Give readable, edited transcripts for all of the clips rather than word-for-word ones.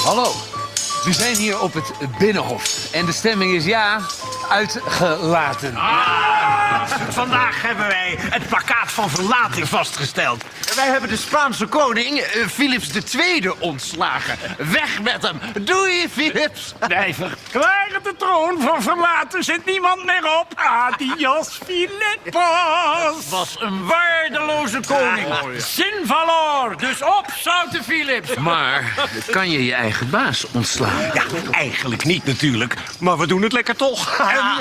Hallo, we zijn hier op het Binnenhof en de stemming is ja, uitgelaten. Vandaag hebben wij het plakkaat van verlating vastgesteld. Wij hebben de Spaanse koning, Philips II, ontslagen. Weg met hem. Doei, Philips. Wij verklaren de troon van verlaten, zit niemand meer op. Adios, Philippos. Het was een waardeloze koning. Sin valor, dus op, zoute Philips. Maar kan je je eigen baas ontslaan? Ja, eigenlijk niet natuurlijk, maar we doen het lekker toch.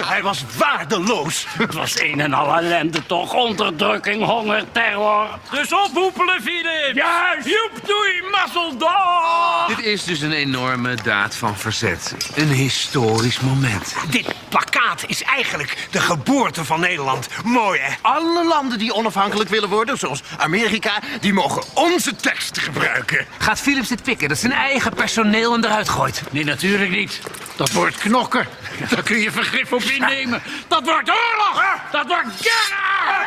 Hij was waardeloos. Het was een en al ellende toch, onderdrukking, honger, terror. Dus ophoepelen, Philips. Juist. Joep, doei, mazzeldag. Dit is dus een enorme daad van verzet. Een historisch moment. Dit plakkaat is eigenlijk de geboorte van Nederland. Mooi, hè? Alle landen die onafhankelijk willen worden, zoals Amerika, die mogen onze tekst gebruiken. Gaat Philips dit pikken, dat zijn eigen personeel en eruit gooit? Nee, natuurlijk niet. Dat wordt knokken. Daar kun je vergif op innemen. Dat wordt oorlog. Dat wordt guerra.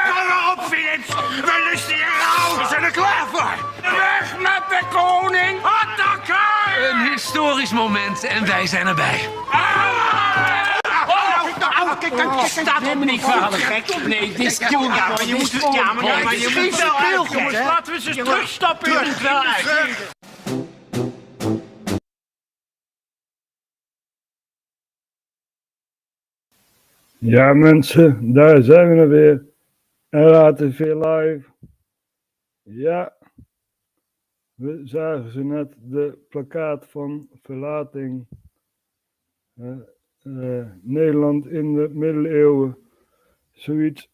Kom maar op, Philips. We lusten hier rauw. We zijn er klaar voor. Weg met de koning. Attacker. Een historisch moment en wij zijn erbij. Kijk, staat helemaal niet vader, gek. Nee, dit is cool. Ja, maar je moet het... Ja, maar je moet wel uit, jongens. Laten we eens terugstappen. Je moet wel uit. Ja mensen, daar zijn we er weer. RHTVLive. Ja, we zagen ze net de plakkaat van verlating. Nederland in de middeleeuwen. Zoiets.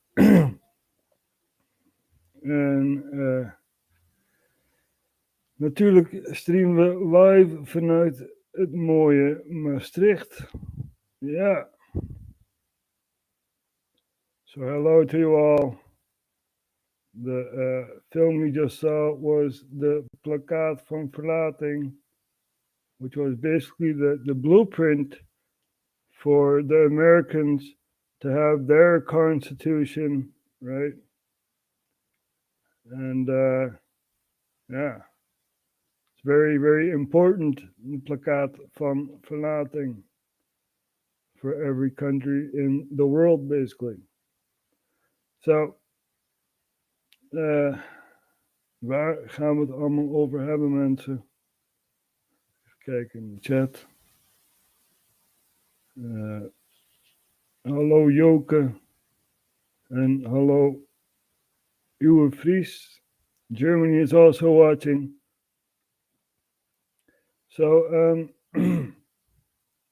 En natuurlijk streamen we live vanuit het mooie Maastricht. Ja. So hello to you all. The film you just saw was the plakkaat van verlating, which was basically the blueprint for the Americans to have their constitution, right? And yeah, it's very, very important, the plakkaat van verlating, for every country in the world, basically. So, waar gaan we het allemaal over hebben, mensen? Even kijken in de chat. Hallo Joke. En hallo Uwe Fries. Germany is also watching. So,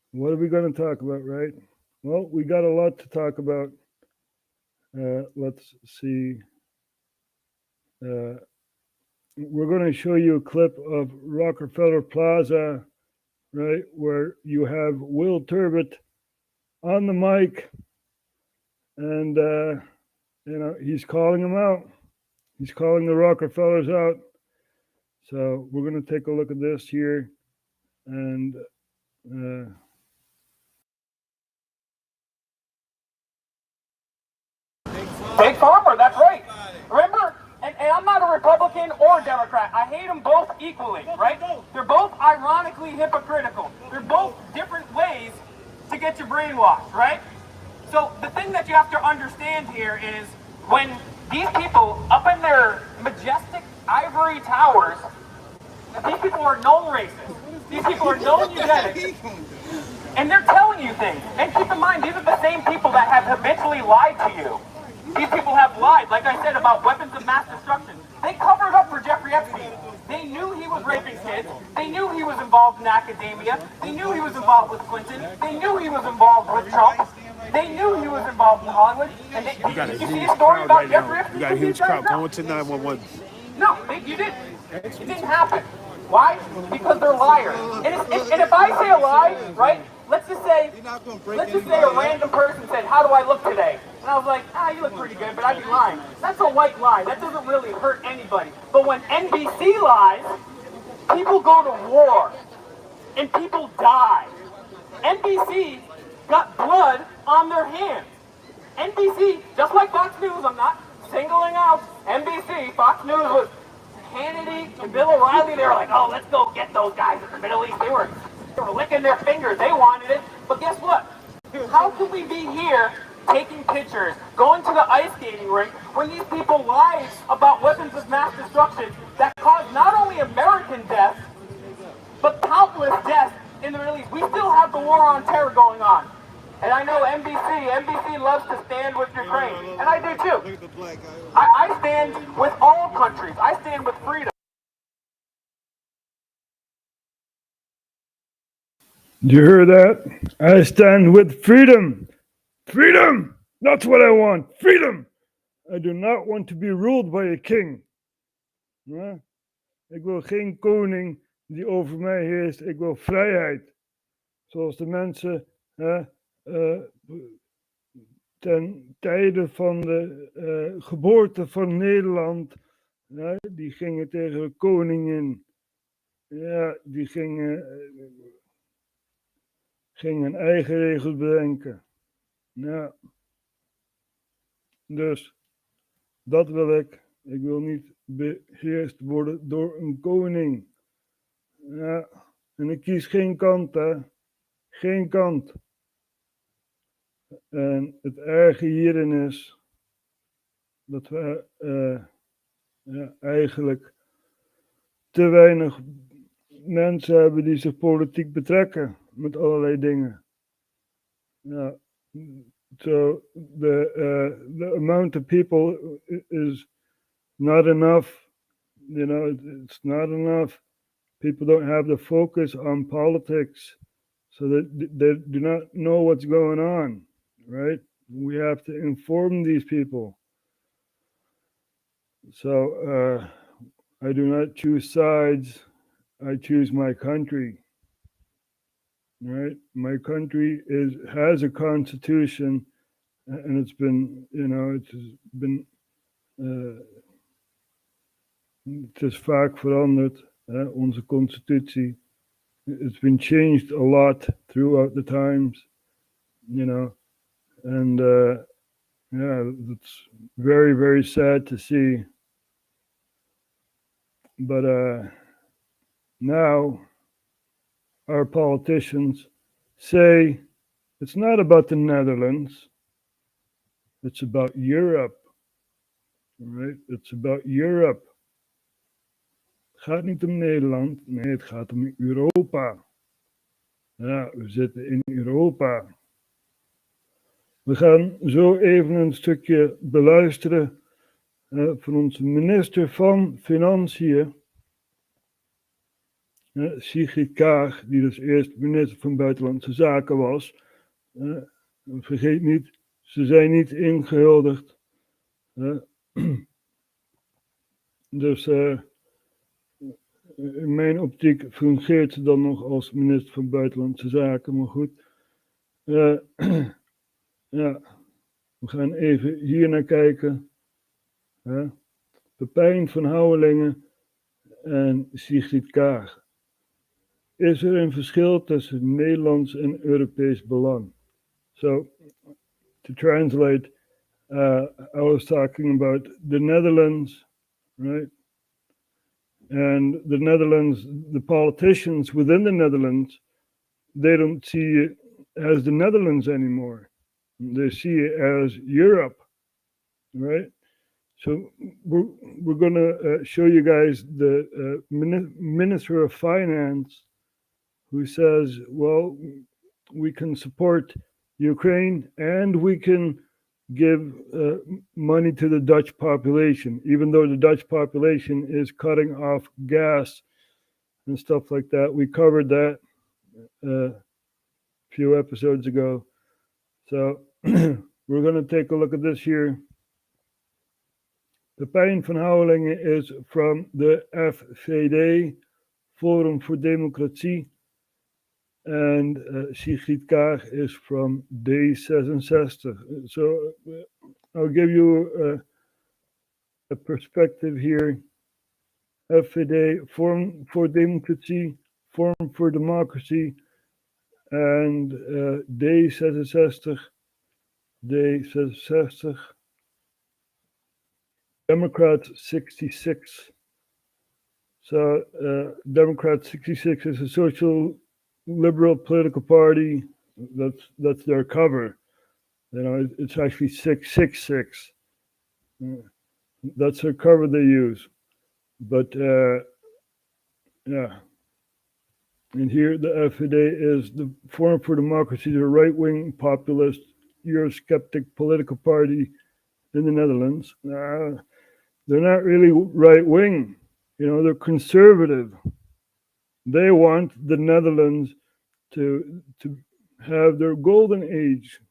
what are we going to talk about, right? Well, we got a lot to talk about. Let's see. We're going to show you a clip of Rockefeller Plaza, right, where you have Will Turbot on the mic, and you know, he's calling them out. He's calling the Rockefellers out. So we're going to take a look at this here, and Big Farmer, that's right. Remember, and I'm not a Republican or Democrat. I hate them both equally, right? They're both ironically hypocritical. They're both different ways to get you brainwashed, right? So the thing that you have to understand here is when these people up in their majestic ivory towers, these people are known racists. These people are known eugenics. And they're telling you things. And keep in mind, these are the same people that have habitually lied to you. These people have lied, like I said, about weapons of mass destruction. They covered up for Jeffrey Epstein. They knew he was raping kids. They knew he was involved in academia. They knew he was involved with Clinton. They knew he was involved with Trump. They knew he was involved in Hollywood. And they, did you see a story about Jeffrey Epstein? You got a huge crowd going to 911. No, you didn't. It didn't happen. Why? Because they're liars. And if I say a lie, right? Let's just say a random person said, "How do I look today?" And I was like, you look pretty good, but I'd be lying. That's a white lie. That doesn't really hurt anybody. But when NBC lies, people go to war. And people die. NBC got blood on their hands. NBC, just like Fox News, I'm not singling out NBC. Fox News was Kennedy and Bill O'Reilly, they were like, oh, let's go get those guys in the Middle East. They were licking their fingers. They wanted it. But guess what? How could we be here taking pictures, going to the ice skating rink, when these people lied about weapons of mass destruction that caused not only American deaths, but countless deaths in the Middle East? We still have the war on terror going on. And I know NBC loves to stand with Ukraine, and I do too. I stand with all countries. I stand with freedom. Do you hear that? I stand with freedom. Freedom! That's what I want. Freedom! I do not want to be ruled by a king. Ja? Ik wil geen koning die over mij heerst. Ik wil vrijheid. Zoals de mensen ten tijde van de geboorte van Nederland, die gingen tegen de koning in. Ja, die gingen eigen regels bedenken. Ja. Dus dat wil ik. Ik wil niet beheerst worden door een koning. Ja. En ik kies geen kant, hè. Geen kant. En het erge hierin is dat we eigenlijk te weinig mensen hebben die zich politiek betrekken met allerlei dingen. Ja. So the amount of people is not enough. You know, it's not enough. People don't have the focus on politics, so that they do not know what's going on, right? We have to inform these people. So I do not choose sides. I choose my country. Right, my country has a constitution, and it's been, het is vaak veranderd. Onze constitutie, it's been changed a lot throughout the times, and it's very, very sad to see. But now our politicians say it's not about the Netherlands, it's about Europe. Right? It's about Europe. Het gaat niet om Nederland, nee, het gaat om Europa. Ja, we zitten in Europa. We gaan zo even een stukje beluisteren van onze minister van Financiën. Sigrid Kaag, die dus eerst minister van Buitenlandse Zaken was. Vergeet niet, ze zijn niet ingehuldigd. Dus in mijn optiek fungeert ze dan nog als minister van Buitenlandse Zaken, maar goed. Ja, we gaan even hier naar kijken. Pepijn van Houwelingen en Sigrid Kaag. Is er een verschil tussen Nederlands en Europees belang? So, to translate, I was talking about the Netherlands, right? And the Netherlands, the politicians within the Netherlands, they don't see it as the Netherlands anymore. They see it as Europe, right? So we're going to show you guys the Minister of Finance, who says, well, we can support Ukraine and we can give money to the Dutch population, even though the Dutch population is cutting off gas and stuff like that. We covered that a few episodes ago. So we're going to take a look at this here. Pepijn van Houwelingen is from the FVD, Forum voor Democratie, and Sigrid Kaag is from D66. So I'll give you a perspective here. FVD, Forum voor Democratie, Forum for Democracy, and D66, Democrats 66. So Democrat 66 is a social liberal political party. That's their cover. It's actually 666. That's their cover they use. But yeah. And here the FVD is the Forum for Democracy, the right-wing populist Eurosceptic political party in the Netherlands. They're not really right-wing. They're conservative. They want the Netherlands to have their golden age,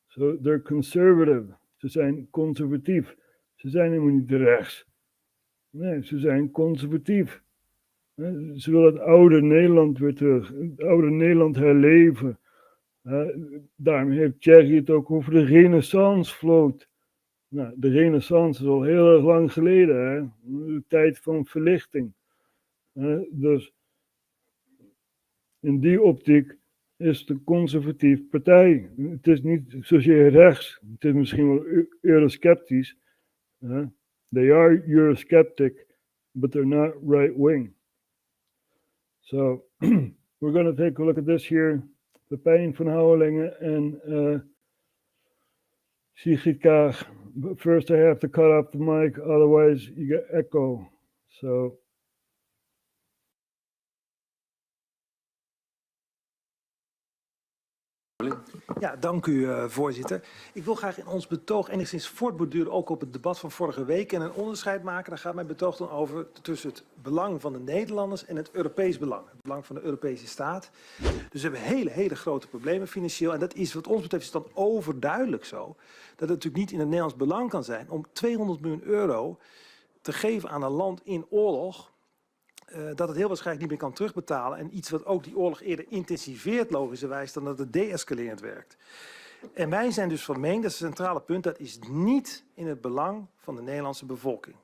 So they're conservative. Ze zijn conservatief. Ze zijn helemaal niet rechts. Nee, ze zijn conservatief. Ze willen het oude Nederland weer terug. Het oude Nederland herleven. Daarom heeft Thierry het ook over de renaissancevloot. Nou, de renaissance is al heel erg lang geleden. Hè? De tijd van verlichting. Dus in die optiek is het een conservatief partij. Het is niet zozeer rechts. Het is misschien wel eurosceptisch. They are eurosceptic, but they're not right-wing. So we're going to take a look at this here. Pepijn van Houwelingen en Sigrid Kaag. But first I have to cut off the mic, otherwise you get echo. So Ja, dank u, voorzitter. Ik wil graag in ons betoog enigszins voortborduren ook op het debat van vorige week en een onderscheid maken. Daar gaat mijn betoog dan over tussen het belang van de Nederlanders en het Europees belang. Het belang van de Europese staat. Dus we hebben hele grote problemen financieel. En dat is wat ons betreft is dan overduidelijk zo. Dat het natuurlijk niet in het Nederlands belang kan zijn om 200 miljoen euro te geven aan een land in oorlog. Dat het heel waarschijnlijk niet meer kan terugbetalen. En iets wat ook die oorlog eerder intensiveert logischerwijs dan dat het deescalerend werkt. En wij zijn dus van mening, dat is het centrale punt, dat is niet in het belang van de Nederlandse bevolking.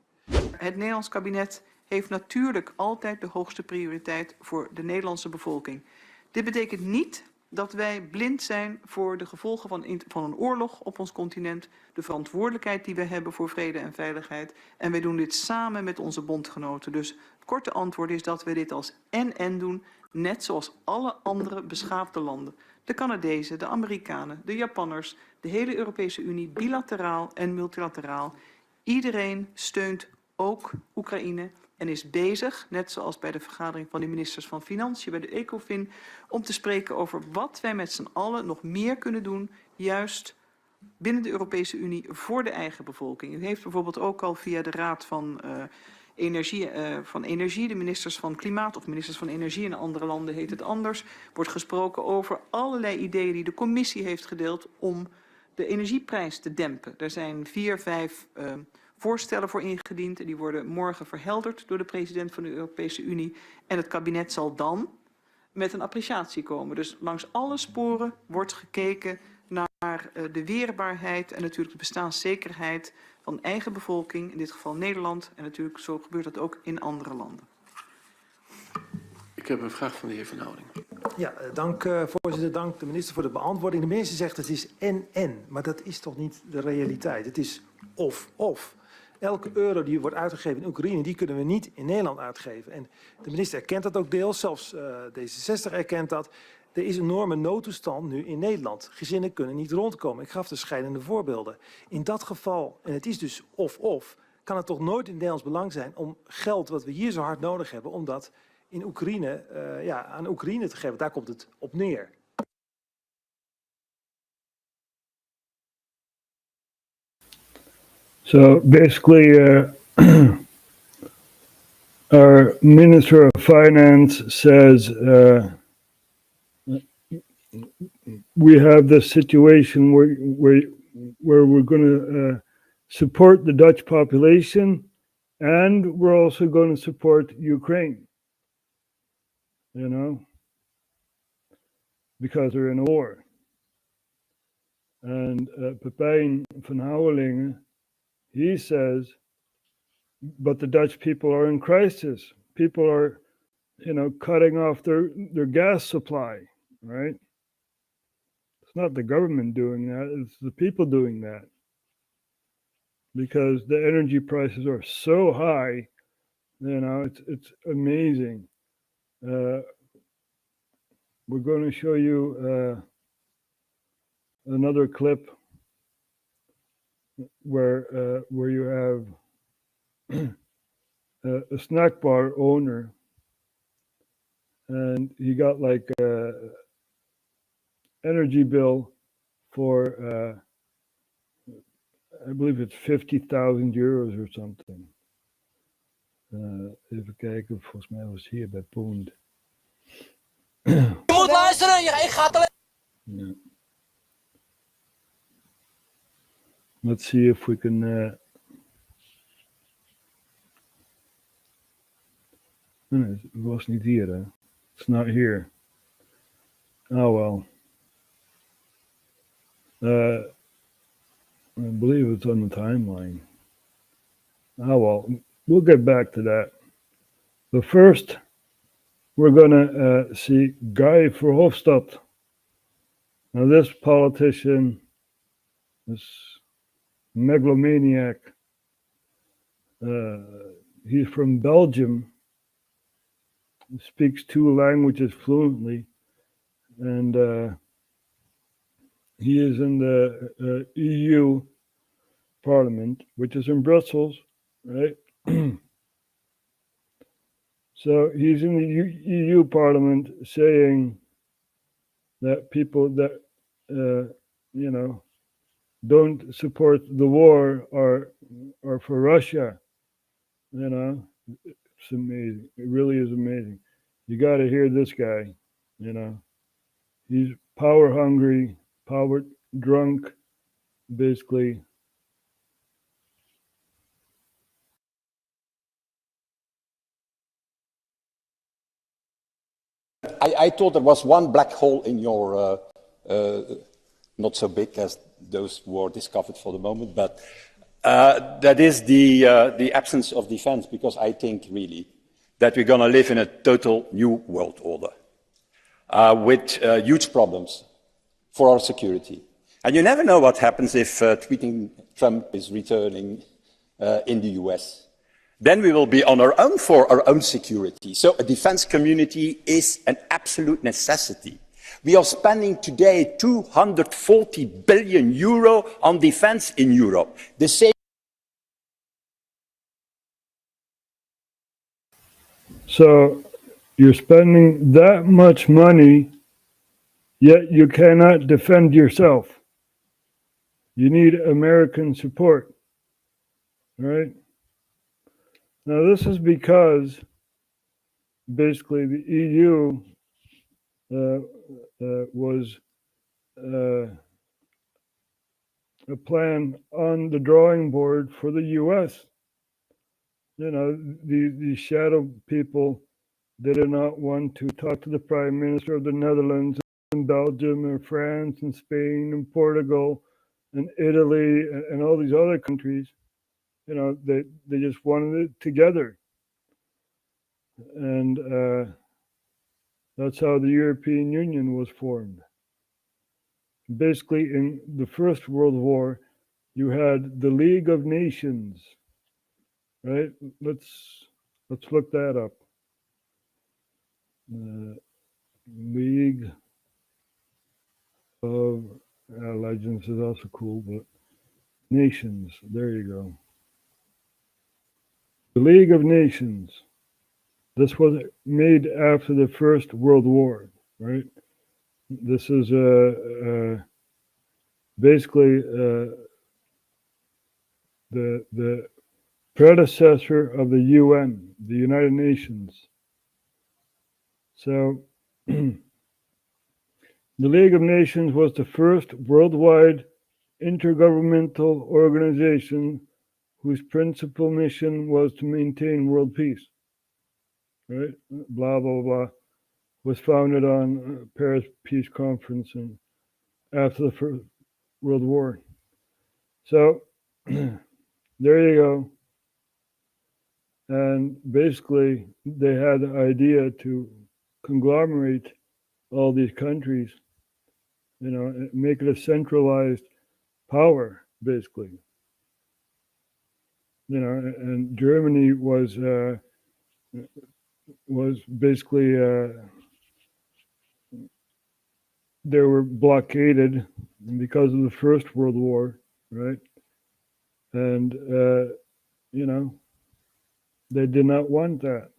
Het Nederlands kabinet heeft natuurlijk altijd de hoogste prioriteit voor de Nederlandse bevolking. Dit betekent niet dat wij blind zijn voor de gevolgen van een oorlog op ons continent, de verantwoordelijkheid die we hebben voor vrede en veiligheid. En wij doen dit samen met onze bondgenoten. Dus het korte antwoord is dat we dit als en doen, net zoals alle andere beschaafde landen. De Canadezen, de Amerikanen, de Japanners, de hele Europese Unie, bilateraal en multilateraal. Iedereen steunt ook Oekraïne. En is bezig, net zoals bij de vergadering van de ministers van Financiën bij de ECOFIN, om te spreken over wat wij met z'n allen nog meer kunnen doen, juist binnen de Europese Unie voor de eigen bevolking. U heeft bijvoorbeeld ook al via de Raad van Energie, de ministers van Klimaat of ministers van Energie in andere landen heet het anders, wordt gesproken over allerlei ideeën die de commissie heeft gedeeld om de energieprijs te dempen. Er zijn 4, 5 voorstellen voor ingediend en die worden morgen verhelderd door de president van de Europese Unie. En het kabinet zal dan met een appreciatie komen. Dus langs alle sporen wordt gekeken naar de weerbaarheid en natuurlijk de bestaanszekerheid van eigen bevolking, in dit geval Nederland. En natuurlijk zo gebeurt dat ook in andere landen. Ik heb een vraag van de heer Van Houwelingen. Ja, dank voorzitter, dank de minister voor de beantwoording. De minister zegt het is en, maar dat is toch niet de realiteit. Het is of. Elke euro die wordt uitgegeven in Oekraïne, die kunnen we niet in Nederland uitgeven. En de minister erkent dat ook deels, zelfs D66 erkent dat. Er is een enorme noodtoestand nu in Nederland. Gezinnen kunnen niet rondkomen. Ik gaf de scheidende voorbeelden. In dat geval, en het is dus of, kan het toch nooit in het Nederlands belang zijn om geld wat we hier zo hard nodig hebben, om dat in Oekraïne, aan Oekraïne te geven. Daar komt het op neer. So basically, our Minister of Finance says we have this situation where we're going to support the Dutch population, and we're also going to support Ukraine. You know, because they're in a war. And Pepijn van Houwelingen, he says, but the Dutch people are in crisis. People are, cutting off their gas supply, right? It's not the government doing that, it's the people doing that. because the energy prices are so high. It's amazing. We're going to show you another clip where you have a snack bar owner, and he got like a energy bill for I believe it's 50,000 euros or something. Even kijken, volgens mij was hier bij Pound. Je moet luisteren, ik ga het. Ja. Let's see if we can. Nee, het was niet hier, hè? It's not here. Oh well. I believe it's on the timeline. Oh well, we'll get back to that. But first, we're gonna see Guy Verhofstadt. Now, this politician, this megalomaniac, he's from Belgium, speaks 2 languages fluently, and he is in the EU Parliament, which is in Brussels, right? So he's in the EU Parliament saying that people that, don't support the war are for Russia. It's amazing. It really is amazing. You got to hear this guy, He's power hungry, power drunk, basically. I thought there was one black hole in your, not so big as those who are discovered for the moment, but that is the absence of defense, because I think really that we're going to live in a total new world order with huge problems for our security. And you never know what happens if tweeting Trump is returning in the US. Then we will be on our own for our own security. So a defense community is an absolute necessity. We are spending today 240 billion euro on defense in Europe. The same. So you're spending that much money, yet you cannot defend yourself. You need American support, right? Now, this is because basically the EU was a plan on the drawing board for the US. The shadow people, they did not want to talk to the Prime Minister of the Netherlands and Belgium and France and Spain and Portugal and Italy and all these other countries. They just wanted it together. And that's how the European Union was formed. Basically, in the First World War, you had the League of Nations, right? Let's look that up. League of Legends is also cool, but Nations, there you go. The League of Nations. This was made after the First World War, right? This is basically the predecessor of the UN, the United Nations. So the League of Nations was the first worldwide intergovernmental organization whose principal mission was to maintain world peace. Right? Blah, blah, blah. Was founded on Paris Peace Conference and after the First World War. So there you go. And basically, they had the idea to conglomerate all these countries, make it a centralized power, basically. and Germany was basically they were blockaded because of the First World War, right? And they did not want that.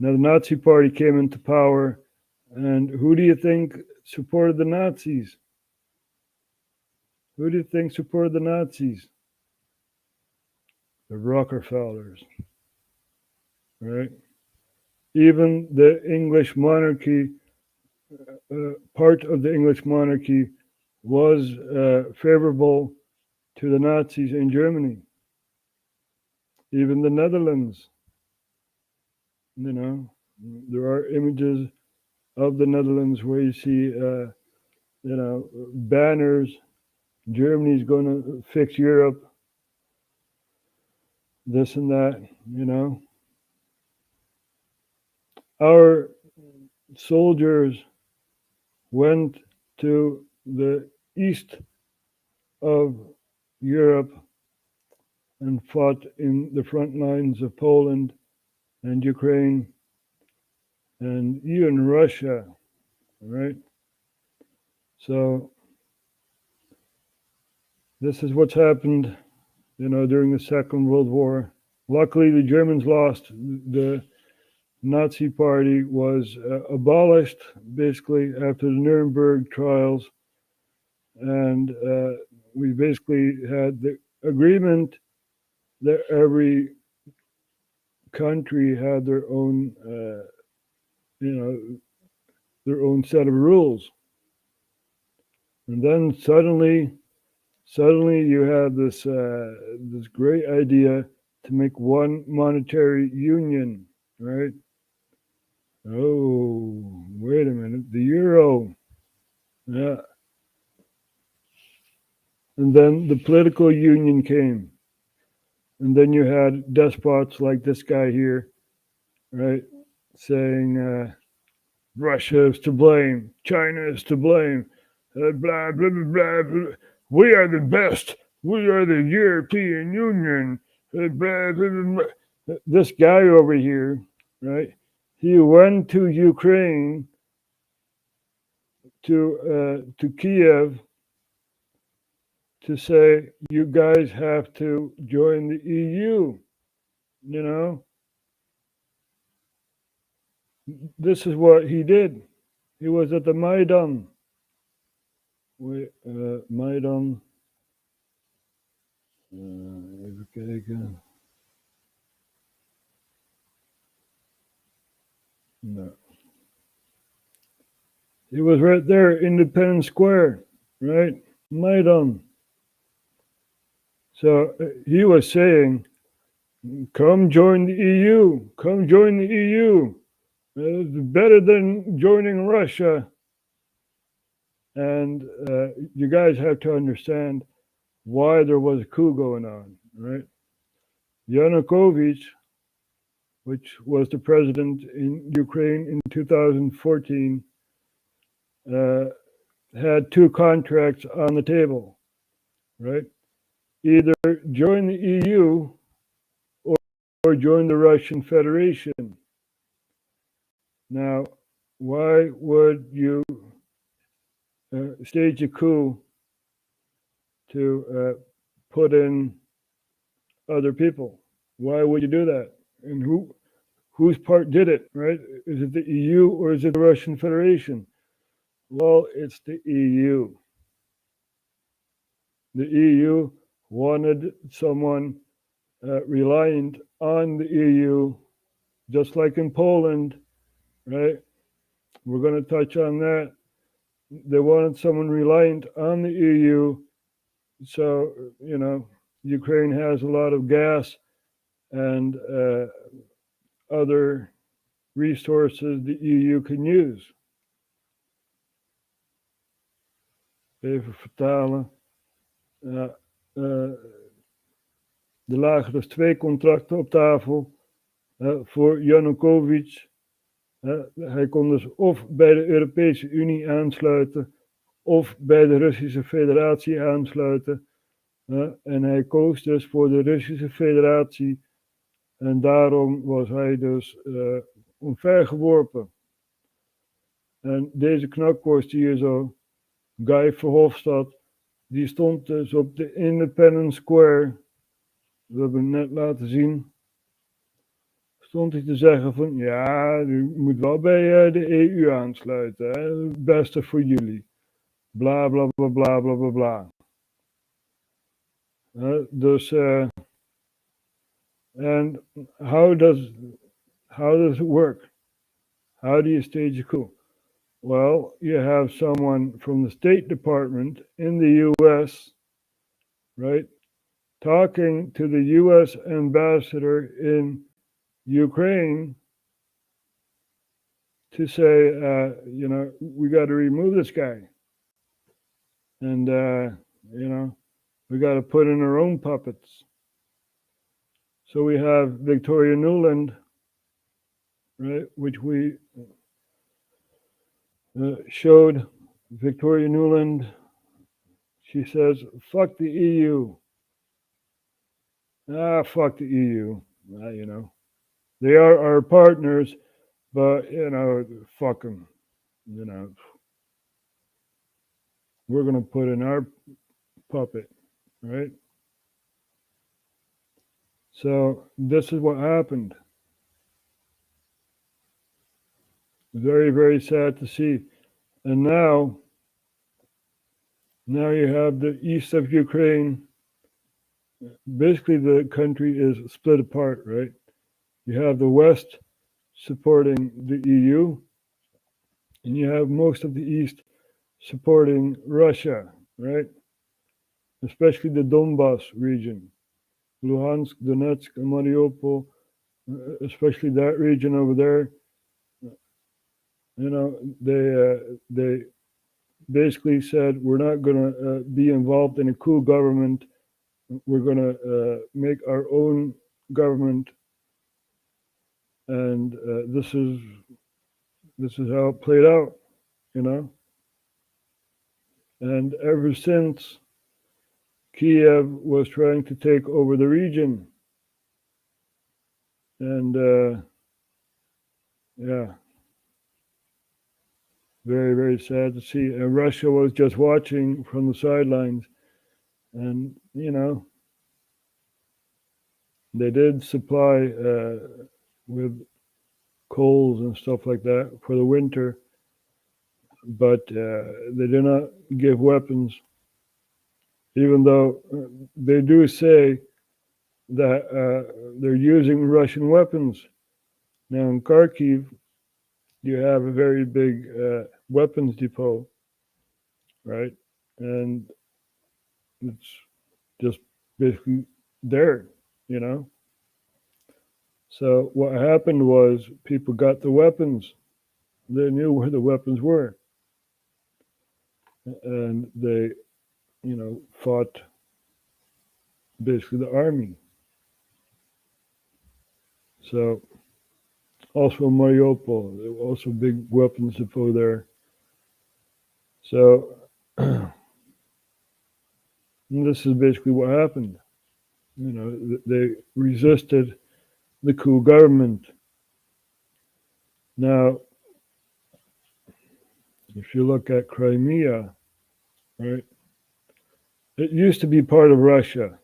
Now the Nazi Party came into power, and who do you think supported the Nazis? Who do you think supported the Nazis? The Rockefellers, right? Even the English monarchy, part of the English monarchy was favorable to the Nazis in Germany. Even the Netherlands, there are images of the Netherlands where you see, banners. Germany's going to fix Europe. This and that, Our soldiers went to the east of Europe and fought in the front lines of Poland and Ukraine and even Russia, right? So this is what's happened, during the Second World War. Luckily, the Germans lost. The Nazi Party was abolished, basically, after the Nuremberg trials. And we basically had the agreement that every country had their own, their own set of rules. And then suddenly you have this this great idea to make one monetary union, right? Oh, wait a minute, the euro, yeah. And then the political union came, and then you had despots like this guy here, right, saying Russia is to blame, China is to blame, blah, blah, blah, blah, blah. We are the best. We are the European Union. Blah, blah, blah, blah. This guy over here, right? He went to Ukraine, to Kiev, to say, you guys have to join the EU. This is what he did. He was at the Maidan. Maidan. Even kijken. No. He was right there, Independence Square, right? Maidan. So he was saying, come join the EU. Come join the EU. It's better than joining Russia. And you guys have to understand why there was a coup going on, right? Yanukovych, which was the president in Ukraine in 2014, had two contracts on the table, right? Either join the EU or join the Russian Federation. Now, why would you stage a coup to put in other people? Why would you do that? And whose part did it, right? Is it the EU or is it the Russian Federation? Well, it's the EU. The EU wanted someone reliant on the EU, just like in Poland, right? We're going to touch on that. They wanted someone reliant on the EU. So, Ukraine has a lot of gas and other resources the EU can use. Even vertalen. Er lagen dus 2 contracten op tafel voor Yanukovych. Hij kon dus of bij de Europese Unie aansluiten of bij de Russische Federatie aansluiten. En hij koos dus voor de Russische Federatie. En daarom was hij dus omvergeworpen. En deze knakworst hier zo, Guy Verhofstadt, die stond dus op de Independence Square. We hebben hem net laten zien. Stond hij te zeggen van, ja, u moet wel bij de EU aansluiten. Hè? Het beste voor jullie. Bla, bla, bla, bla, bla, bla, bla. Dus, and how does it work? How do you stage a coup? Well, you have someone from the State Department in the US, right, talking to the US ambassador in Ukraine to say, we got to remove this guy. And, we got to put in our own puppets. So we have Victoria Nuland, right, which we showed. Victoria Nuland, she says, fuck the EU. Fuck the EU. They are our partners, but, fuck them. We're going to put in our puppet, right? So this is what happened. Very, very sad to see. And now you have the east of Ukraine. Basically, the country is split apart, right? You have the West supporting the EU, and you have most of the East supporting Russia, right? Especially the Donbas region, Luhansk, Donetsk, and Mariupol, especially that region over there. They basically said, we're not going to be involved in a coup government. We're going to make our own government. And this is how it played out, And ever since, Kiev was trying to take over the region. And very, very sad to see. And Russia was just watching from the sidelines. And, they did supply with coals and stuff like that for the winter. But they did not give weapons, even though they do say that they're using Russian weapons. Now in Kharkiv, you have a very big weapons depot, right? And it's just basically there, So what happened was people got the weapons. They knew where the weapons were. And they, fought basically the army. So also Mariupol, there were also big weapons depot there. So this is basically what happened. They resisted the coup government. Now, if you look at Crimea, right, it used to be part of Russia.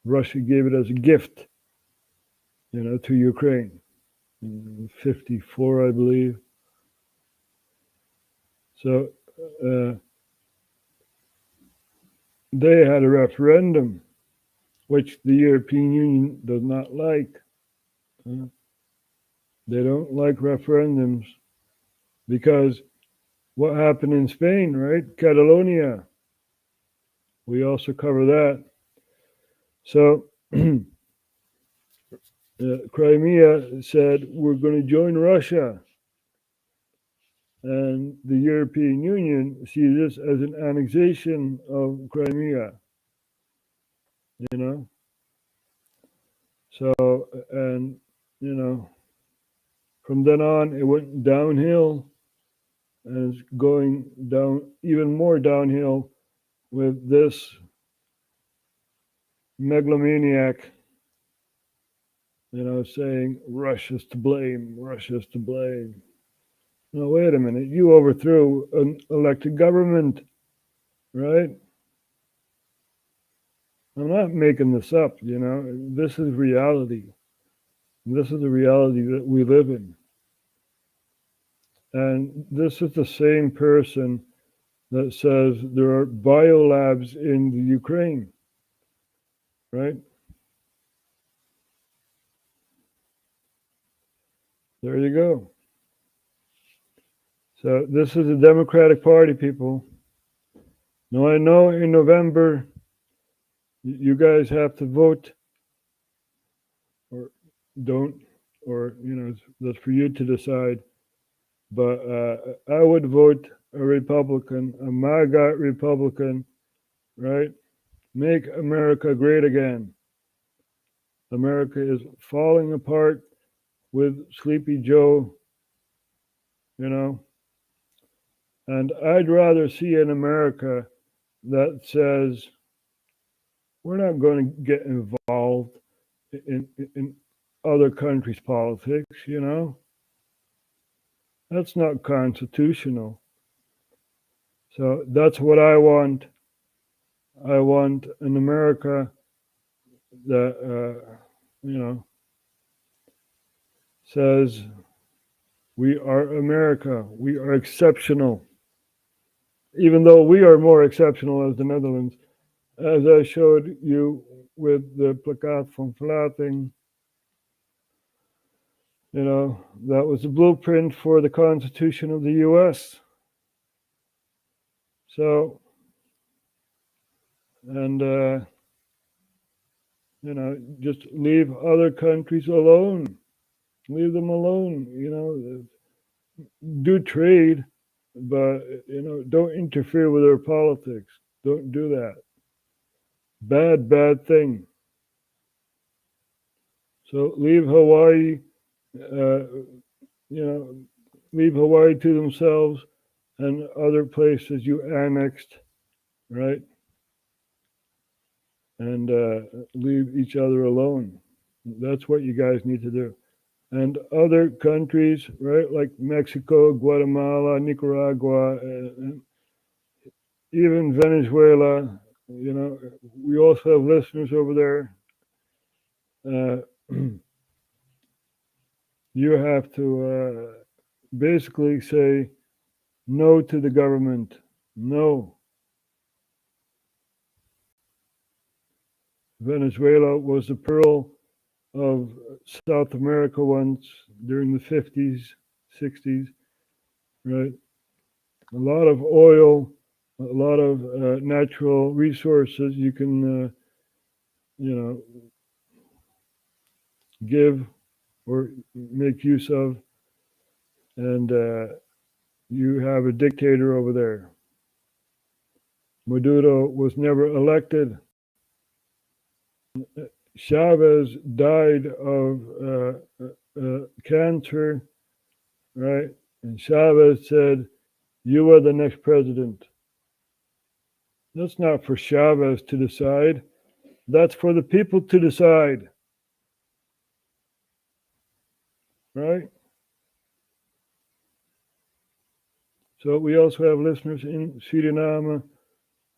Russia gave it as a gift, to Ukraine in 1954, I believe. So they had a referendum, which the European Union does not like. They don't like referendums because what happened in Spain, right? Catalonia. We also cover that. So Crimea said, we're going to join Russia. And the European Union sees this as an annexation of Crimea. So, and, from then on, it went downhill. And it's going down even more downhill with this megalomaniac, saying Russia's to blame, Russia's to blame. No, wait a minute. You overthrew an elected government, right? I'm not making this up, This is reality. This is the reality that we live in. And this is the same person that says there are biolabs in the Ukraine, right? There you go. So this is the Democratic Party, people. Now I know in November you guys have to vote, or don't, or that's for you to decide. But I would vote a Republican, a MAGA Republican, right? Make America great again. America is falling apart with Sleepy Joe, and I'd rather see an America that says we're not going to get involved in other countries' politics, That's not constitutional. So that's what I want. I want an America that, says we are America. We are exceptional. Even though we are more exceptional as the Netherlands, as I showed you with the plakkaat van Verlating, that was the blueprint for the Constitution of the U.S. So, and, just leave other countries alone. Leave them alone, do trade, but, don't interfere with their politics. Don't do that. Bad thing. So leave Hawaii, leave Hawaii to themselves and other places you annexed, right? And leave each other alone. That's what you guys need to do. And other countries, right, like Mexico, Guatemala, Nicaragua, and even Venezuela, we also have listeners over there. You have to basically say no to the government. No. Venezuela was the pearl of South America once during the 50s, 60s, right? A lot of oil, a lot of natural resources you can, give or make use of, and you have a dictator over there. Maduro was never elected. Chavez died of cancer, right? And Chavez said, "You are the next president." That's not for Chavez to decide. That's for the people to decide, right? So we also have listeners in Suriname.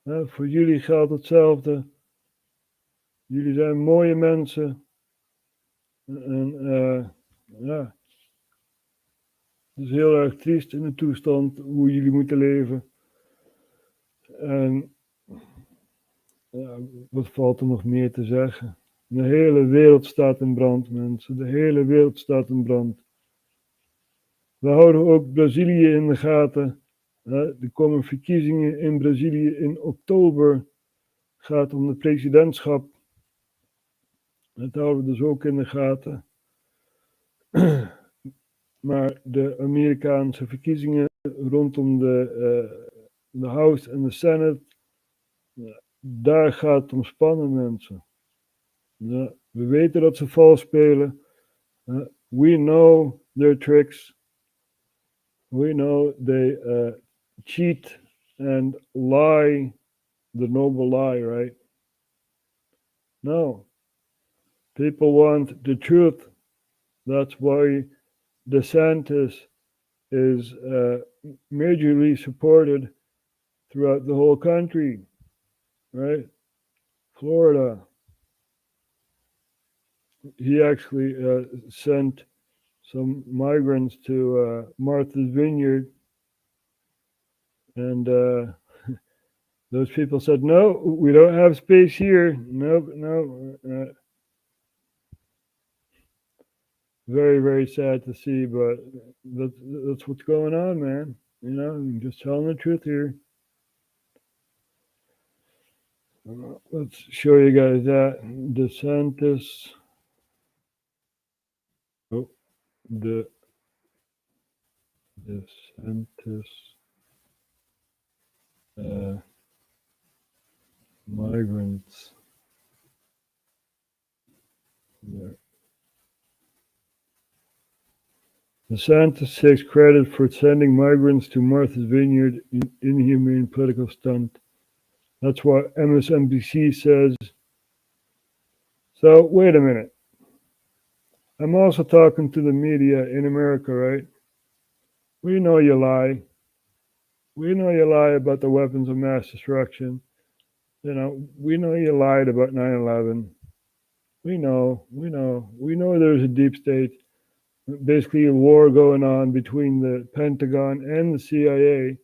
Voor jullie geldt hetzelfde. Jullie zijn mooie mensen. En ja, het is heel erg triest in de toestand hoe jullie moeten leven. En ja, wat valt er nog meer te zeggen? De hele wereld staat in brand, mensen. De hele wereld staat in brand. We houden ook Brazilië in de gaten. Er komen verkiezingen in Brazilië in oktober. Het gaat om het presidentschap. Dat houden we dus ook in de gaten. Maar de Amerikaanse verkiezingen rondom de House en de Senate, daar gaat het om spannen, mensen. Ja, we weten dat ze vals spelen. We know their tricks. We know they cheat and lie, the noble lie, right? No. People want the truth. That's why DeSantis is majorly supported throughout the whole country, right? Florida. He actually sent some migrants to Martha's Vineyard, and those people said, no, we don't have space here. No. Very, very sad to see, but that's what's going on, man. You know, I'm just telling the truth here. Let's show you guys that. DeSantis. Oh, the DeSantis migrants. There. DeSantis takes credit for sending migrants to Martha's Vineyard in inhumane political stunt. That's what MSNBC says. So, wait a minute. I'm also talking to the media in America, right? We know you lie. We know you lie about the weapons of mass destruction. You know, we know you lied about 9/11. We know there's a deep state. Basically a war going on between the Pentagon and the CIA,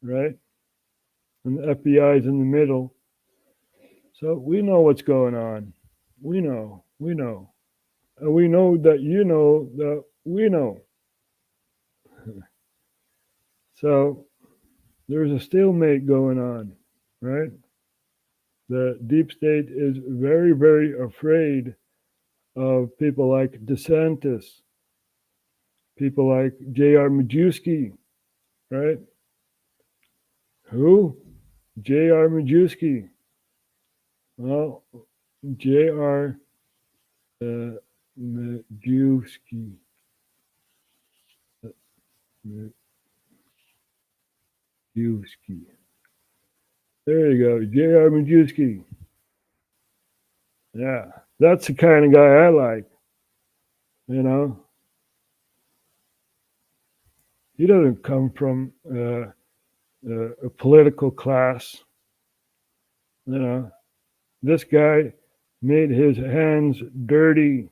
right? And the FBI is in the middle. So we know what's going on. We know. And we know that you know that we know. So there's a stalemate going on, right? The deep state is very, very afraid of people like DeSantis, people like J.R. Majewski, right? Who? J.R. Majewski. Well, J.R. Majewski. Majewski. There you go, J.R. Majewski. Yeah, that's the kind of guy I like. You know, he doesn't come from a political class. You know, this guy made his hands dirty.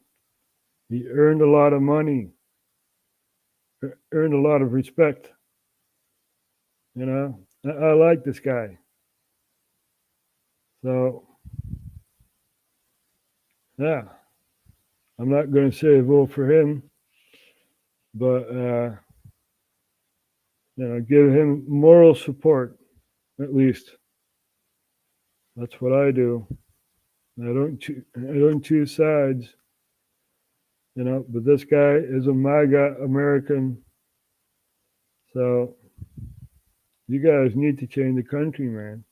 He earned a lot of money, earned a lot of respect. You know, I like this guy. So, yeah, I'm not going to say vote for him, but, you know, give him moral support, at least. That's what I do. I don't choose sides, you know, but this guy is a MAGA American. So, you guys need to change the country, man.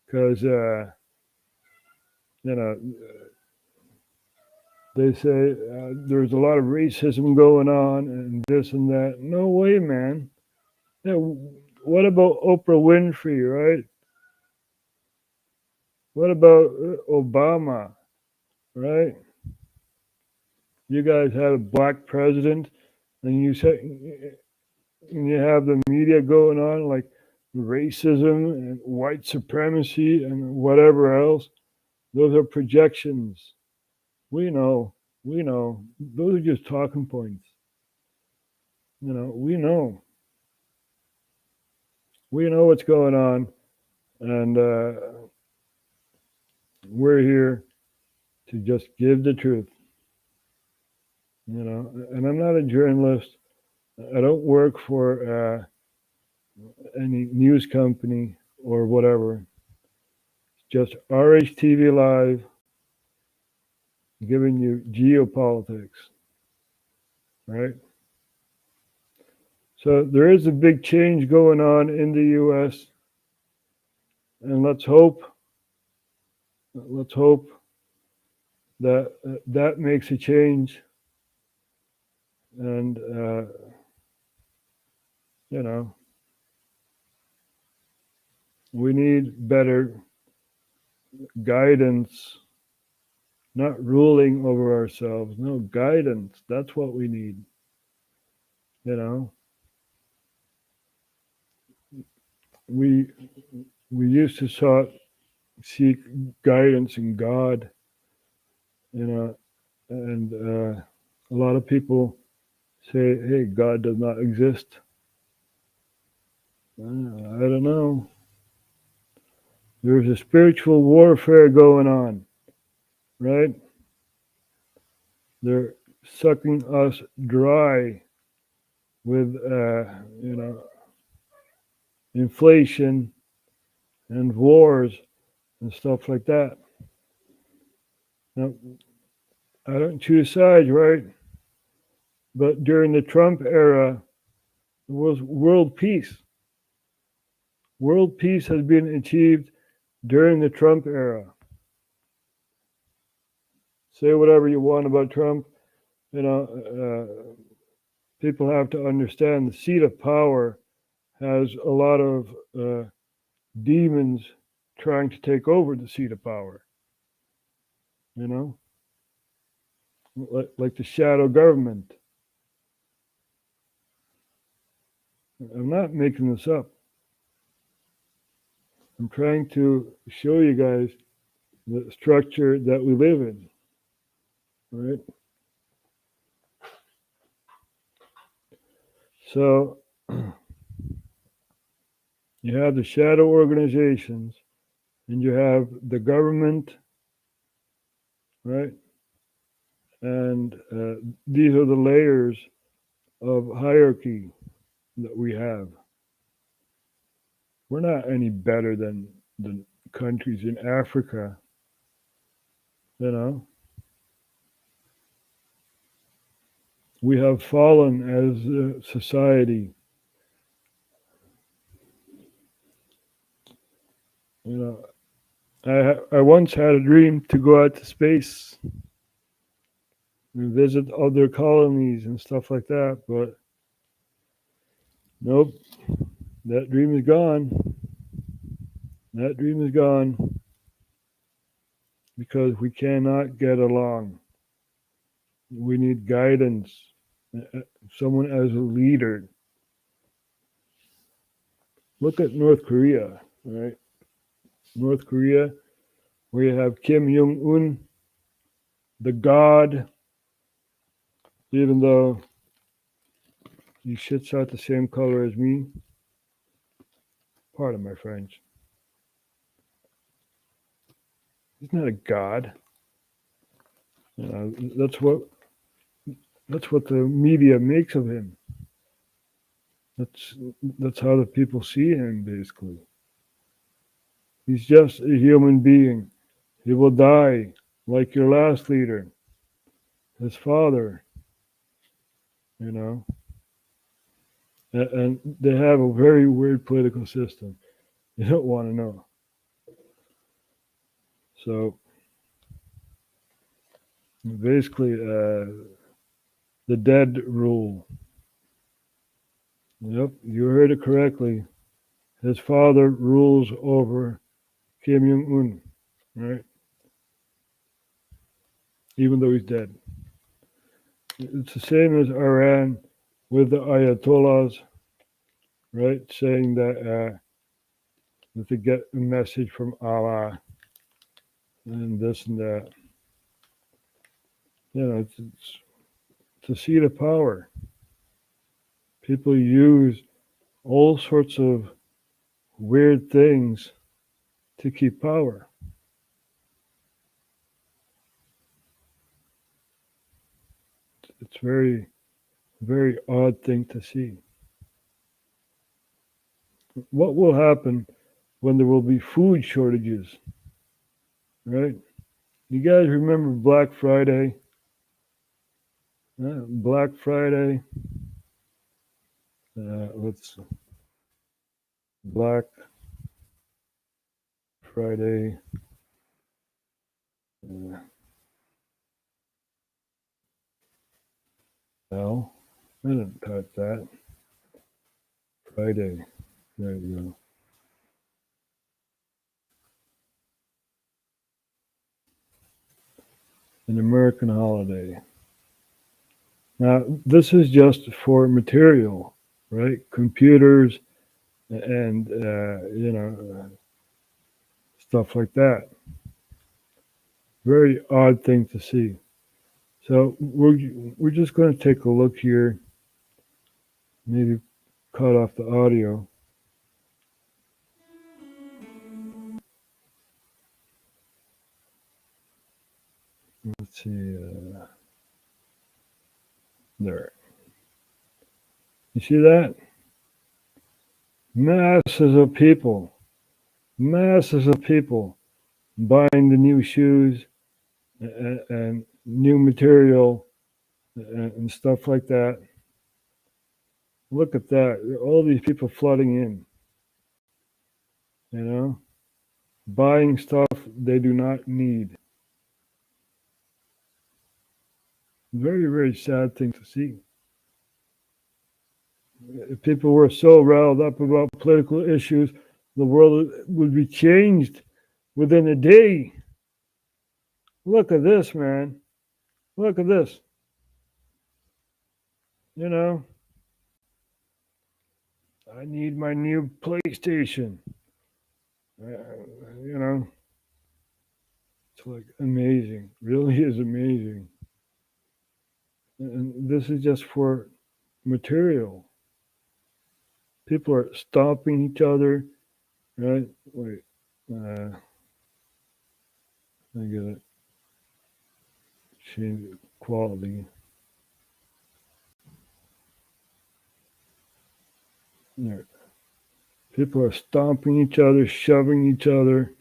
Because, you know, they say there's a lot of racism going on and this and that. No way, man. Yeah, what about Oprah Winfrey, right? What about Obama, right? You guys had a black president, and you have the media going on like racism and white supremacy and whatever else. Those are projections. We know. Those are just talking points. You know, we know. We know what's going on, and we're here to just give the truth. You know, and I'm not a journalist. I don't work for any news company or whatever. It's just RHTVLive giving you geopolitics, right? So there is a big change going on in the U.S., and let's hope that that makes a change. And, you know, we need better guidance, not ruling over ourselves. No, guidance. That's what we need. You know, we used to seek guidance in God. You know, and a lot of people say, "Hey, God does not exist." I don't know. There's a spiritual warfare going on, right? They're sucking us dry with, inflation and wars and stuff like that. Now, I don't choose sides, right? But during the Trump era, it was world peace. World peace has been achieved during the Trump era. Say whatever you want about Trump, people have to understand the seat of power has a lot of demons trying to take over the seat of power. You know, like the shadow government. I'm not making this up. I'm trying to show you guys the structure that we live in, right? So you have the shadow organizations and you have the government, right? And these are the layers of hierarchy that we have. We're not any better than the countries in Africa, you know. We have fallen as a society. You know, I once had a dream to go out to space and visit other colonies and stuff like that, but nope, that dream is gone. That dream is gone because we cannot get along. We need guidance, someone as a leader. Look at North Korea, right? North Korea, where you have Kim Jong-un, the god, even though he shits out the same color as me. Pardon my French. He's not a god. You know, that's what the media makes of him. That's how the people see him, basically. He's just a human being. He will die like your last leader, his father, you know. And they have a very weird political system. You don't want to know. So basically, the dead rule. Yep, you heard it correctly. His father rules over Kim Jong-un, right? Even though he's dead. It's the same as Iran with the Ayatollahs, right? Saying that they get a message from Allah and this and that. You know, it's a seat of power. People use all sorts of weird things to keep power. It's very, very odd thing to see. What will happen when there will be food shortages, right? You guys remember Black Friday? Black Friday. Let's Black Friday. No, I didn't type that. Friday. There you go. an American holiday. Now, this is just for material, right? Computers and, stuff like that. Very odd thing to see. So we're just going to take a look here. Maybe cut off the audio. Let's see. There. You see that? Masses of people buying the new shoes and new material and stuff like that. Look at that. All these people flooding in, buying stuff they do not need. Very, very sad thing to see. If people were so riled up about political issues, the world would be changed within a day. Look at this, man. Look at this. I need my new PlayStation. It's like amazing. Really is amazing. And this is just for material. People are stomping each other, right? Wait, I get it. Change the quality. There. People are stomping each other, shoving each other.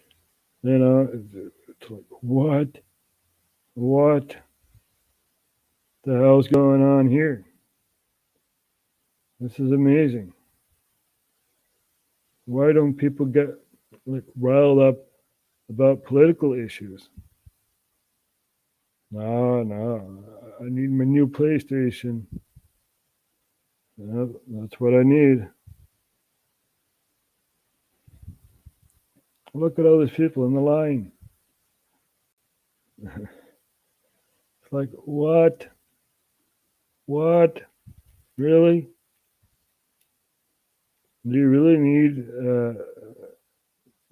It's like, what? What the hell's going on here? This is amazing. Why don't people get riled up about political issues? No, I need my new PlayStation. That's what I need. Look at all these people in the line. It's like, what? What? Really? Do you really need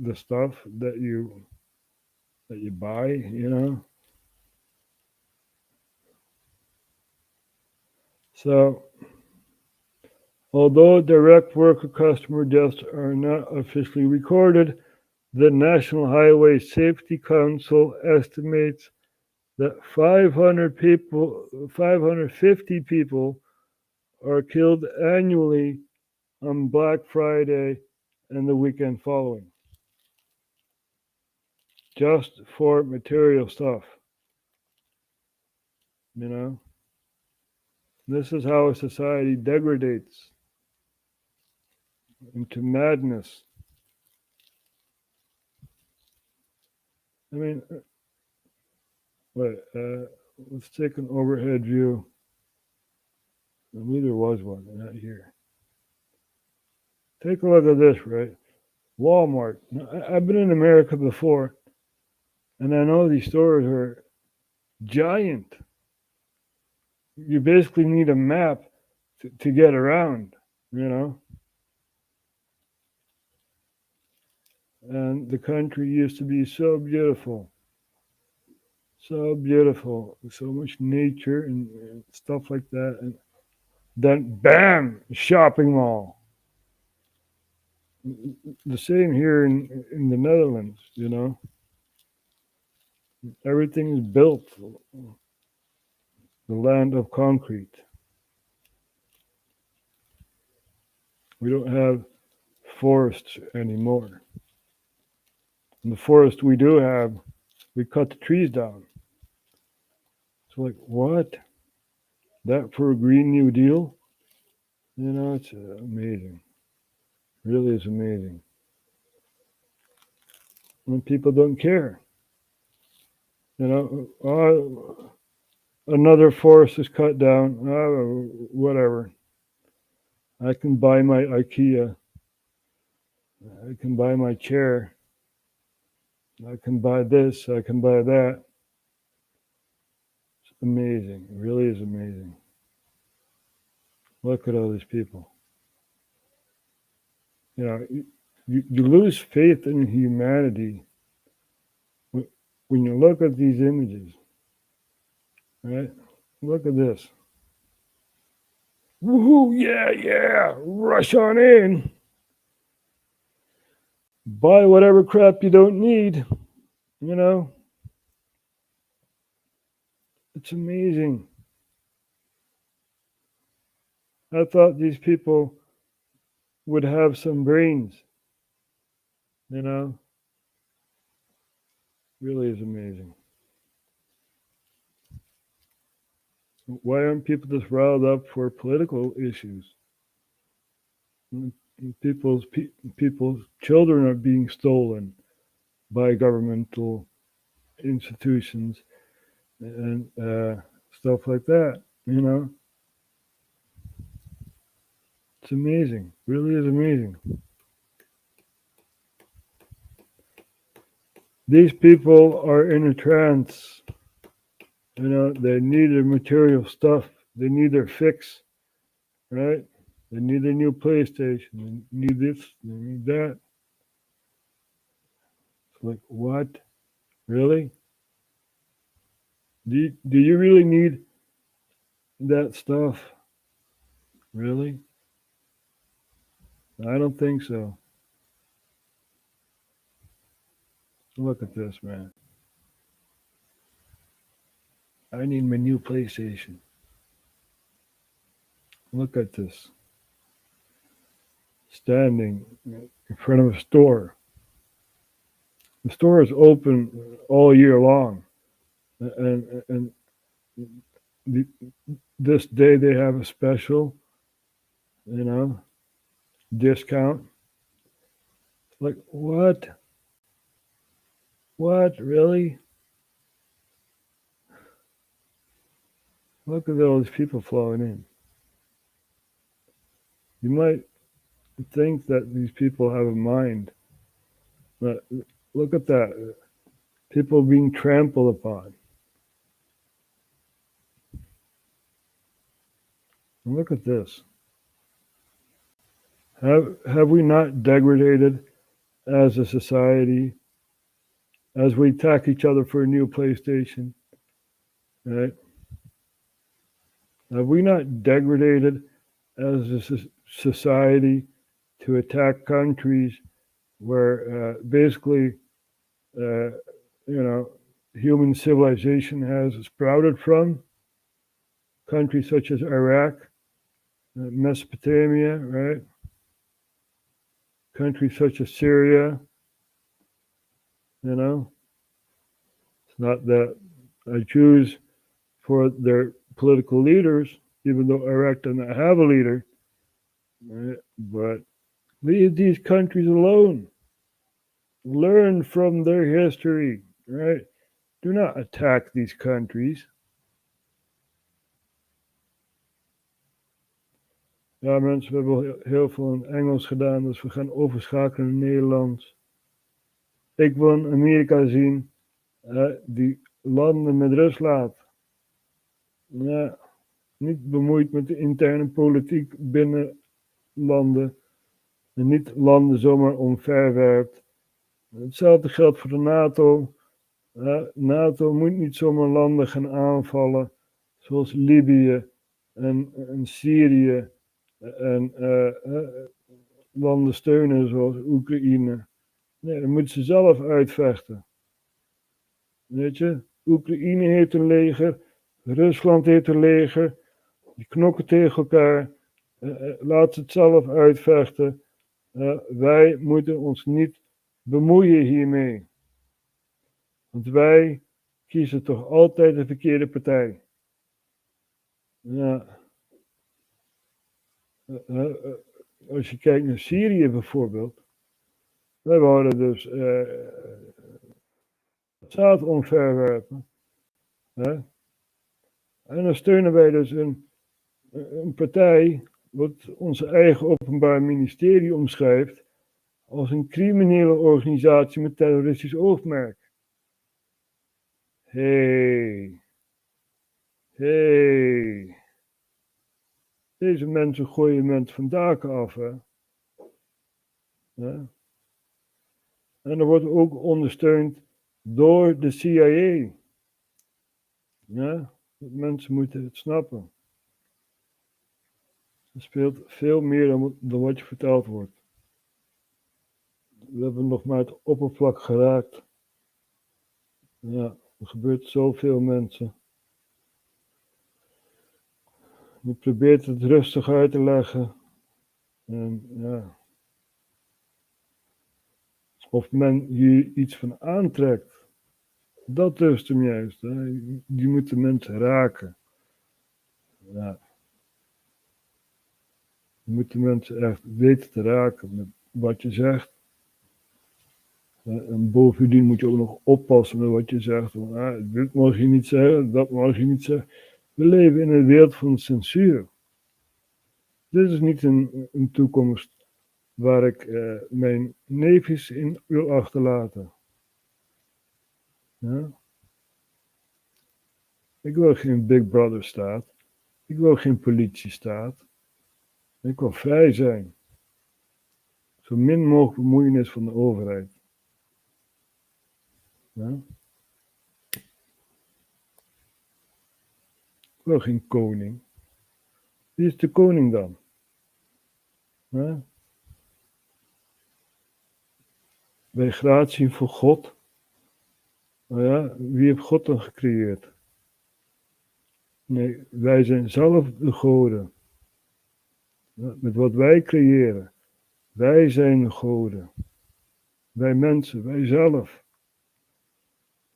the stuff that you buy, So, although direct worker customer deaths are not officially recorded, the National Highway Safety Council estimates that 550 people are killed annually on Black Friday and the weekend following. Just for material stuff. This is how a society degrades into madness. I mean, let's take an overhead view. I believe there was one, not here. Take a look at this, right? Walmart. Now, I've been in America before, and I know these stores are giant. You basically need a map to get around, And the country used to be so beautiful. So beautiful. So much nature and stuff like that. And then, bam, shopping mall. The same here in the Netherlands, Everything is built. The land of concrete. We don't have forests anymore. And the forest we do have, we cut the trees down. It's like, what? That for a Green New Deal? It's amazing. Really is amazing. When people don't care. Another forest is cut down. Whatever. I can buy my IKEA. I can buy my chair. I can buy this. I can buy that. amazing. It really is amazing. Look at all these people. You know, you lose faith in humanity when you look at these images, right? Look at this. Woohoo, yeah, rush on in. Buy whatever crap you don't need, you know? It's amazing. I thought these people would have some brains, you know? Really is amazing. Why aren't people just riled up for political issues? People's children are being stolen by governmental institutions and stuff like that, you know? It's amazing. Really is amazing. These people are in a trance. You know, they need their material stuff. They need their fix, right? They need a new PlayStation. They need this. They need that. It's like, what? Really? Do you really need that stuff? Really? I don't think so. Look at this, man. I need my new PlayStation. Look at this. Standing in front of a store. The store is open all year long. And this day they have a special, you know, discount. Like, what? What, really? Look at all these people flowing in. You might think that these people have a mind, but look at that. People being trampled upon. And look at this. Have we not degraded as a society as we attack each other for a new PlayStation? Right? Have we not degraded as a society to attack countries where basically, you know, human civilization has sprouted from? Countries such as Iraq, Mesopotamia, right? Countries such as Syria, you know? It's not that I choose for their political leaders, even though Iraq does not have a leader, right? But leave these countries alone. Learn from their history, right? Do not attack these countries. Ja, mensen, we hebben heel veel in Engels gedaan, dus we gaan overschakelen in Nederlands. Ik wil in Amerika zien die landen met rust laat. Ja, niet bemoeid met de interne politiek binnen landen. En niet landen zomaar omverwerpt. Hetzelfde geldt voor de NATO. NATO moet niet zomaar landen gaan aanvallen, zoals Libië en Syrië. En landen steunen zoals Oekraïne. Nee, dan moeten ze zelf uitvechten. Weet je, Oekraïne heeft een leger, Rusland heeft een leger, die knokken tegen elkaar, laat ze het zelf uitvechten. Wij moeten ons niet bemoeien hiermee. Want wij kiezen toch altijd de verkeerde partij. Ja. Als je kijkt naar Syrië bijvoorbeeld, wij wouden dus Assad omverwerpen. En dan steunen wij dus een partij, wat onze eigen openbaar ministerie omschrijft, als een criminele organisatie met terroristisch oogmerk. Hey. Hey, deze mensen gooien mensen van daken af, hè. Ja. En dat wordt ook ondersteund door de CIA. Ja, mensen moeten het snappen. Er speelt veel meer dan wat je verteld wordt. We hebben nog maar het oppervlak geraakt. Ja, er gebeurt zoveel mensen. Je probeert het rustig uit te leggen. En ja. Of men hier iets van aantrekt. Dat is hem juist. Hè. Je moet de mensen raken. Ja. Je moet de mensen echt weten te raken met wat je zegt. En bovendien moet je ook nog oppassen met wat je zegt. Want, dit mag je niet zeggen, dat mag je niet zeggen. We leven in een wereld van censuur. Dit is niet een toekomst waar ik mijn neefjes in wil achterlaten. Ja? Ik wil geen Big Brother staat. Ik wil geen politiestaat. Ik wil vrij zijn. Zo min mogelijk bemoeienis van de overheid. Ja? Ik wil geen koning. Wie is de koning dan? Ja? Bij gratie voor God. Nou ja, wie heeft God dan gecreëerd? Nee, wij zijn zelf de goden. Ja, met wat wij creëren. Wij zijn de goden. Wij mensen, wij zelf.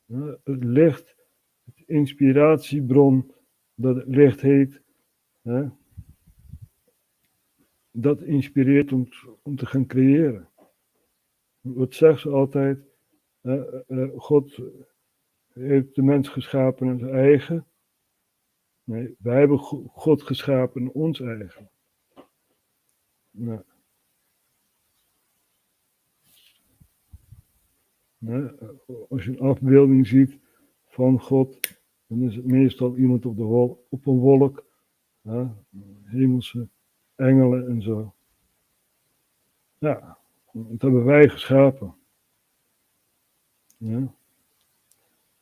Ja, het licht, het inspiratiebron dat het licht heet. Hè, dat inspireert om te gaan creëren. Wat zegt ze altijd? God heeft de mens geschapen in zijn eigen. Nee, wij hebben God geschapen in ons eigen. Ja. Ja, als je een afbeelding ziet van God, dan is het meestal iemand op een wolk. Ja, hemelse engelen en zo. Ja, dat hebben wij geschapen. Ja.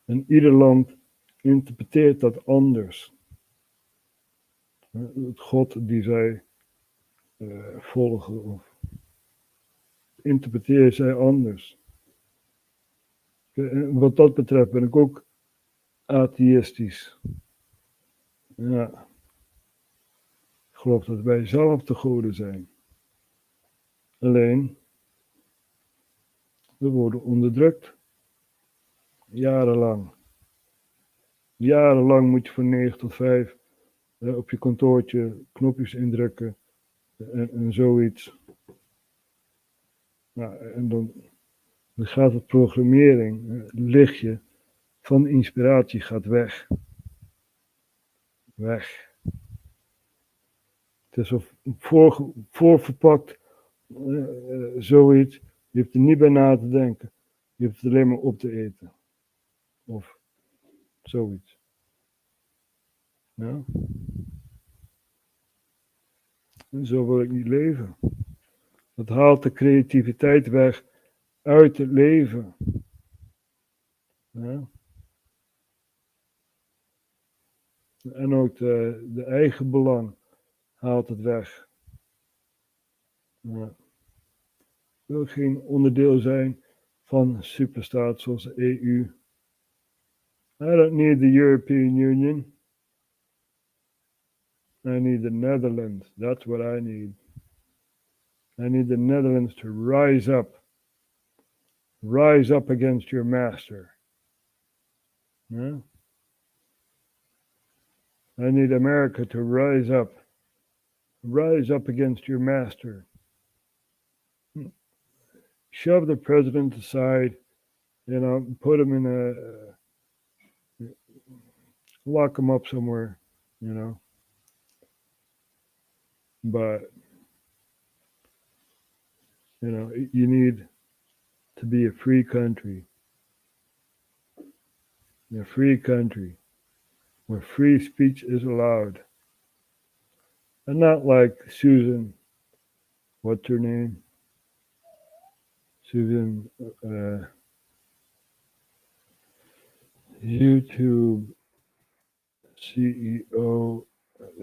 En ieder land interpreteert dat anders. Het God die zij volgen, of interpreteren zij anders. En wat dat betreft ben ik ook atheïstisch. Ja. Ik geloof dat wij zelf de goden zijn. Alleen, we worden onderdrukt. Jarenlang. Jarenlang moet je van 9 tot 5 op je kantoortje knopjes indrukken en zoiets. Nou, en dan gaat het programmering, het lichtje van inspiratie gaat weg. Weg. Het is of voorverpakt zoiets. Je hebt er niet bij na te denken. Je hebt het alleen maar op te eten. Of zoiets. Ja. En zo wil ik niet leven. Dat haalt de creativiteit weg uit het leven. Ja. En ook de eigen belang haalt het weg. Ja. Ik wil geen onderdeel zijn van een superstaat zoals de EU. I don't need the European Union. I need the Netherlands. That's what I need. I need the Netherlands to rise up. Rise up against your master. Yeah? I need America to rise up. Rise up against your master. Shove the president aside, put him in lock him up somewhere, But, you need to be a free country. A free country. where free speech is allowed. And not like Susan, what's her name? Susan, YouTube CEO,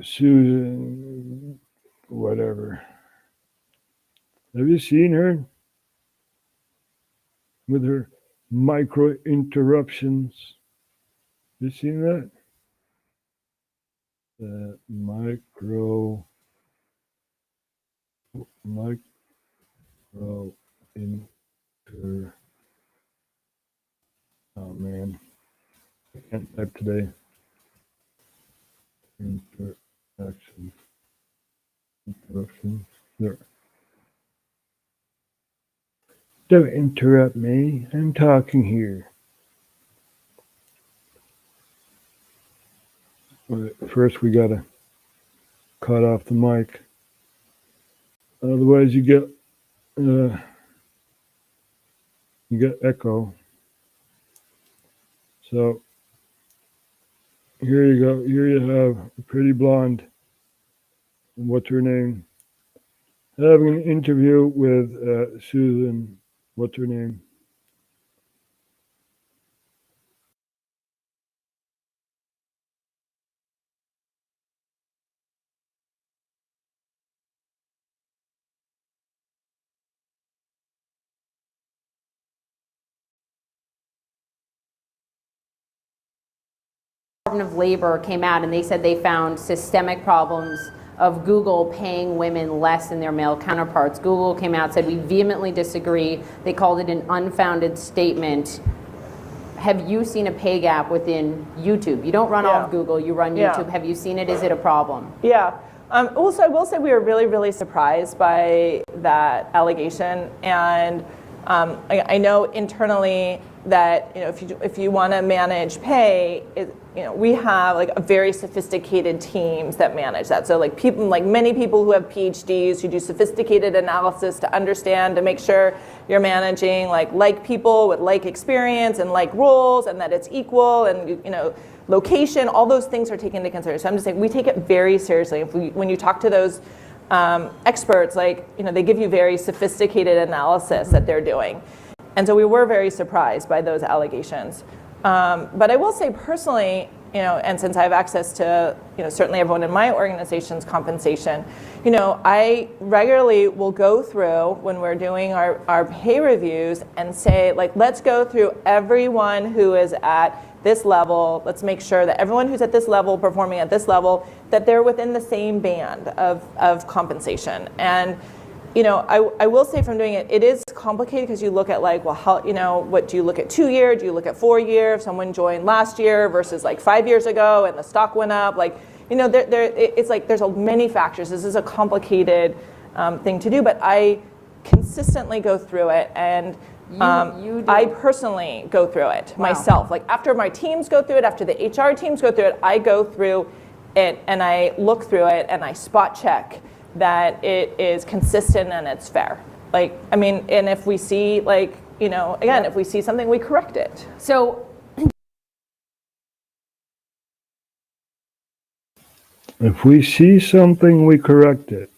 Susan, whatever. Have you seen her? With her micro interruptions. You seen that? Micro inter. Oh man, I can't type today. Interruptions. There. Don't interrupt me. I'm talking here. First, we gotta cut off the mic. Otherwise, you get echo. So here you go. Here you have a pretty blonde. What's her name? Having an interview with Susan. What's her name? Department of Labor came out and they said they found systemic problems of Google paying women less than their male counterparts. Google came out and said, we vehemently disagree. They called it an unfounded statement. Have you seen a pay gap within YouTube? You don't run off Google, you run YouTube. Have you seen it? Is it a problem? Yeah. Also, I will say we were really, really surprised by that allegation. And I know internally that if you want to manage pay, we have like a very sophisticated teams that manage that. So like people, like many people who have PhDs who do sophisticated analysis to understand, to make sure you're managing like people with like experience and like roles, and that it's equal, and location, all those things are taken into consideration. So I'm just saying we take it very seriously. When you talk to those experts, they give you very sophisticated analysis that they're doing. And so we were very surprised by those allegations. But I will say personally, and since I have access to, certainly everyone in my organization's compensation, I regularly will go through when we're doing our pay reviews and say, let's go through everyone who is at this level. Let's make sure that everyone who's at this level, performing at this level, that they're within the same band of compensation. And I will say from doing it, it is complicated because you look at what do you look at 2 year? Do you look at 4 year? If someone joined last year versus 5 years ago and the stock went up, it's there's many factors. This is a complicated thing to do, but I consistently go through it, and I personally go through it myself. After my teams go through it, after the HR teams go through it, I go through it and I look through it and I spot check that it is consistent and it's fair. And if we see if we see something, we correct it. So if we see something, we correct it.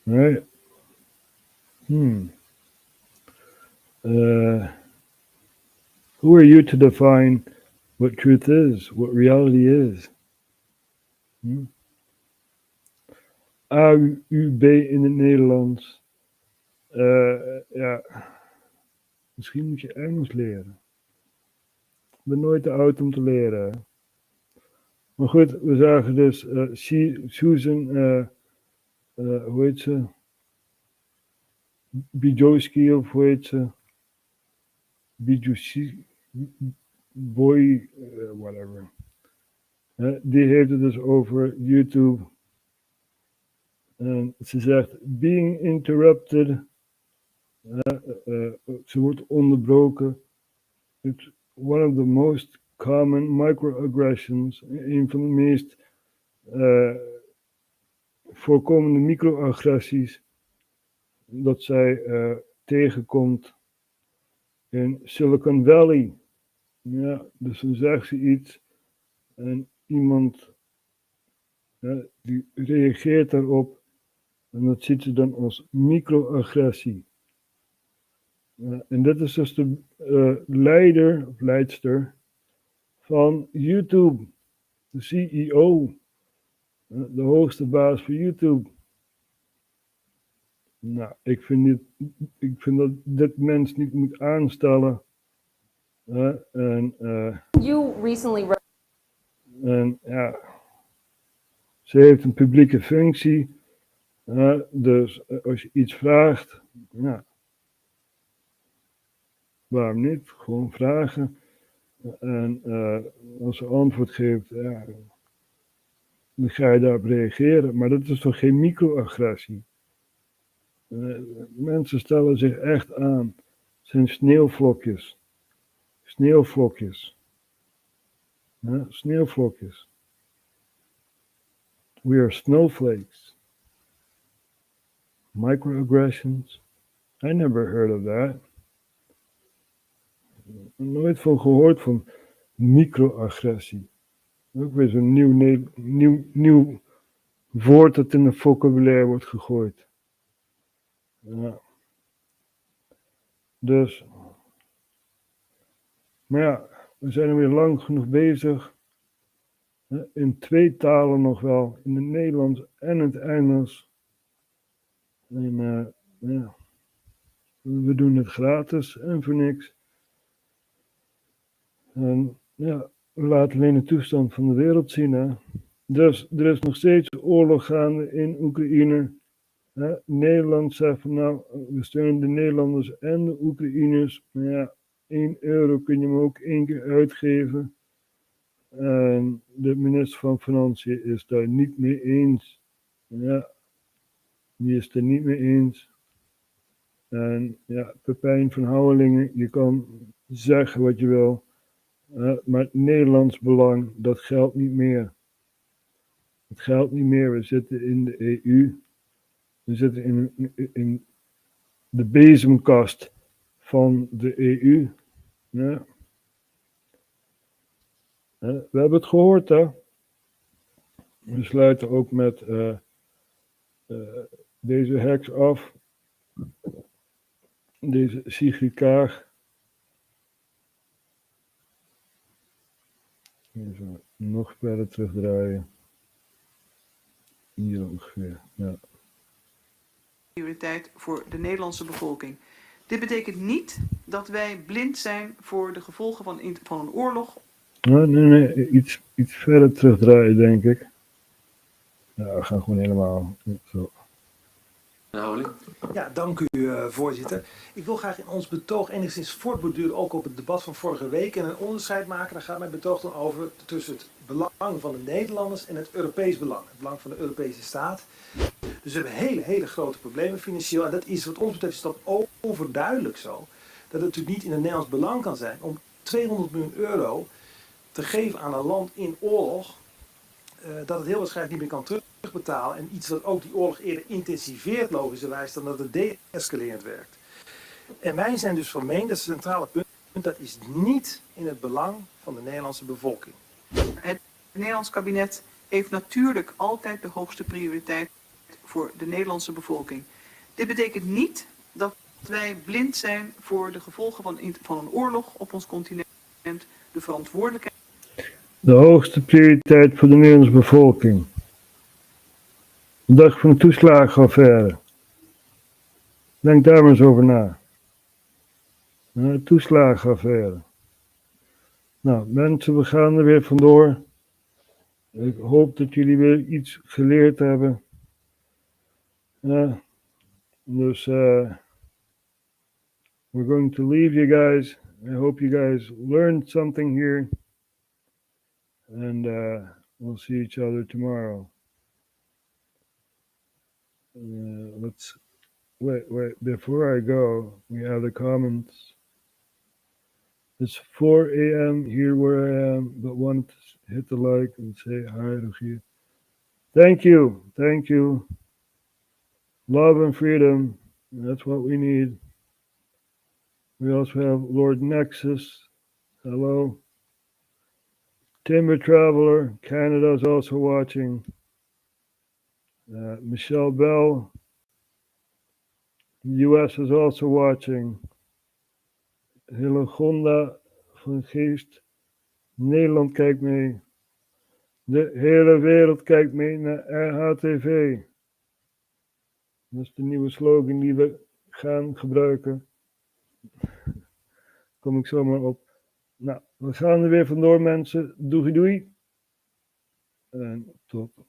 Right? Who are you to define what truth is, what reality is? AUB in het Nederlands. Misschien moet je Engels leren. Ik ben nooit te oud om te leren. Maar goed, we zagen dus Susan, hoe heet ze? Bijowski of hoe heet ze? Bijowski, Boy, whatever. Die heeft het dus over YouTube. En ze zegt, being interrupted, ze wordt onderbroken. It's one of the most common microaggressions, een van de meest voorkomende microagressies dat zij tegenkomt in Silicon Valley. Ja, dus dan zegt ze iets En iemand die reageert daarop en dat ziet ze dan als microagressie. En dit is dus de leider of leidster van YouTube, de CEO, de hoogste baas van YouTube. Nou, ik vind dat dit mens niet moet aanstellen. You recently En ja, ze heeft een publieke functie. Dus als je iets vraagt, ja, waarom niet? Gewoon vragen. En als ze antwoord geeft, ja, dan ga je daarop reageren. Maar dat is toch geen microagressie? Mensen stellen zich echt aan. Het zijn sneeuwvlokjes. Sneeuwvlokjes. Ja, sneeuwvlokjes. We are snowflakes. Microaggressions. I never heard of that. Nooit van gehoord van microagressie. Ook weer zo'n nieuw woord dat in het vocabulaire wordt gegooid. Ja. Dus. Maar ja, we zijn er weer lang genoeg bezig. In 2 talen nog wel. In het Nederlands en het Engels. En ja. We doen het gratis en voor niks. En ja, we laten alleen de toestand van de wereld zien. Hè. Dus er is nog steeds oorlog gaande in Oekraïne. Nederland zegt van nou, we steunen de Nederlanders en de Oekraïners. Maar ja, €1 kun je hem ook 1 keer uitgeven. En de minister van Financiën is daar niet mee eens. Ja, die is er niet mee eens. En ja, Pepijn van Houwelingen, je kan zeggen wat je wil. Maar het Nederlands belang, dat geldt niet meer. Het geldt niet meer. We zitten in de EU. We zitten in de bezemkast van de EU. Ja. We hebben het gehoord, hè. We sluiten ook met deze heks af. Deze Sigrid Kaag. Even nog verder terugdraaien. Hier ongeveer, ja. Prioriteit voor de Nederlandse bevolking. Dit betekent niet dat wij blind zijn voor de gevolgen van een oorlog. Nee, iets verder terugdraaien, denk ik. Ja, we gaan gewoon helemaal zo. Ja, dank u, voorzitter. Ik wil graag in ons betoog enigszins voortborduren ook op het debat van vorige week en een onderscheid maken. Daar gaat mijn betoog dan over tussen het belang van de Nederlanders en het Europees belang. Het belang van de Europese staat. Dus we hebben hele grote problemen financieel. En dat is wat ons betreft is dat overduidelijk zo. Dat het natuurlijk niet in het Nederlands belang kan zijn om €200 miljoen te geven aan een land in oorlog. Dat het heel waarschijnlijk niet meer kan terugbetalen. En iets wat ook die oorlog eerder intensiveert logischerwijs dan dat het de-escalerend werkt. En wij zijn dus van mening, dat is het centrale punt, dat is niet in het belang van de Nederlandse bevolking. Het Nederlands kabinet heeft natuurlijk altijd de hoogste prioriteit voor de Nederlandse bevolking. Dit betekent niet dat wij blind zijn voor de gevolgen van een oorlog op ons continent. De verantwoordelijkheid. De hoogste prioriteit voor de Nederlandse bevolking. De dag van de toeslagenaffaire. Denk daar maar eens over na. De toeslagenaffaire. Nou, mensen, we gaan er weer vandoor. Ik hoop dat jullie weer iets geleerd hebben. Dus, we're going to leave you guys. I hope you guys learned something here. And we'll see each other tomorrow. Let's wait. Before I go, we have the comments. It's 4 a.m. here where I am, but want to hit the like and say hi, Rogier. Thank you. Love and freedom. That's what we need. We also have Lord Nexus. Hello. Timber Traveler, Canada is also watching. Michelle Bell, US is also watching. Hillegonda van Geest, Nederland kijkt mee. De hele wereld kijkt mee naar RHTV. Dat is de nieuwe slogan die we gaan gebruiken. Kom ik zomaar op. Nou, we gaan er weer vandoor, mensen. Doei doei. En tot